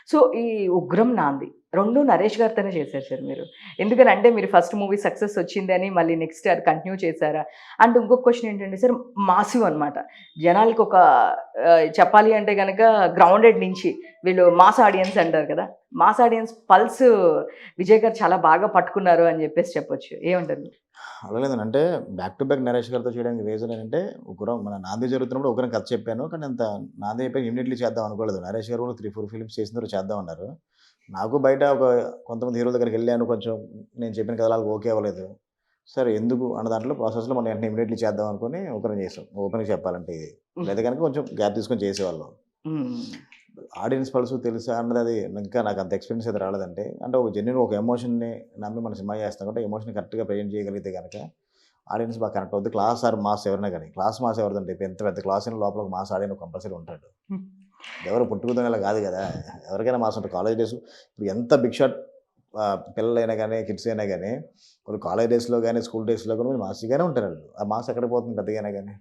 So, ఈ 'ఉగ్రం నాంది' 2 నరేష్ గారితోనే చేశారు సార్ మీరు. ఎందుకనంటే మీరు ఫస్ట్ మూవీ సక్సెస్ వచ్చిందని మళ్ళీ నెక్స్ట్ అది కంటిన్యూ చేశారా? అండ్ ఇంకొక క్వెషన్ ఏంటంటే సార్ మాసివ్ అనమాట. జనాలకొక చెప్పాలి అంటే గనక గ్రౌండెడ్ నుంచి వీళ్ళు మాస్ ఆడియన్స్ అంటారు కదా! మాస్ ఆడియన్స్ పల్స్ విజయ్ గారు చాలా బాగా పట్టుకున్నారు అని జెప్పేసి చెప్పొచ్చు. ఏమంటారు మీరు? అలా లేదండి. అంటే బ్యాక్ టు బ్యాక్ నరేష్ గారితో చేయడానికి రీజన్ ఏంటంటే, ఉగ్రం మన 'నాంది' జరుగుతున్నప్పుడు 'ఉగ్రం' కథ చెప్పాను. కానీ అంత 'నాంది' అయిపోయి ఇమ్మీడియేట్‌లీ చేద్దాం అనుకోలేదు. నరేష్ గారు కూడా 3, 4 ఫిల్మ్స్ చేసిన తర్వాత చేద్దాం అన్నారు. నాకు బయట కొంతమంది హీరోల దగ్గరికెళ్ళాను. కొంచెం నేను చెప్పిన కథలు ఆళ్ళకి ఓకే అవ్వలేదు. సరే ఎందుకు అన్న దాంట్లో ప్రాసెస్‌లో మనం వెంటనే ఇమ్మీడియేట్‌లీ చేద్దాం అనుకోని 'ఉగ్రం' చేసాం. ఓపెన్‌గా చెప్పాలంటే ఇది. లేదా గనుక కొంచెం గ్యాప్ తీసుకొని చేసేవాళ్ళం. హ్మ్. ఆడియన్స్ పల్స్ తెలుసా అన్నది అది ఇంకా నాకు అంత ఎక్స్‌పీరియన్స్ అయితే రాలేదండి. అంటే ఒక జెన్యూన్ ఒక ఎమోషన్‌ని నమ్మి మనం సినిమా చేస్తాం కాబట్టి ఎమోషన్‌ని కరెక్ట్‌గా ప్రెజెంట్ చేయగలిగితే గనక ఆడియన్స్ బాగా కనెక్ట్ అవుద్ది. క్లాస్ ఆర్ మాస్ ఎవరైనా గాని. క్లాస్, మాస్ ఎవరిదంటే ఇప్పుడు ఎంత పెద్ద క్లాస్ అయినా లోపల ఒక మాస్ ఆడియన్ కంపల్సరీ ఉంటాడు. హ్మ్. ఎవరు పుట్టుకతోనే ఇలా కాదు గదా! ఎవరికైనా మాస్ ఉంటది. కాలేజ్ డేస్ ఇప్పుడు ఎంత బిగ్ షాట్ పిల్లలైనా గాని, కిడ్స్ అయినా గాని వాళ్ళు కాలేజ్ డేస్‌లో గాని, స్కూల్ డేస్‌లో కూడా మాస్‌గానే ఉంటారాళ్ళు. ఆ మాస్ ఎక్కడికి పోతుంది పెద్దగైనా గాని.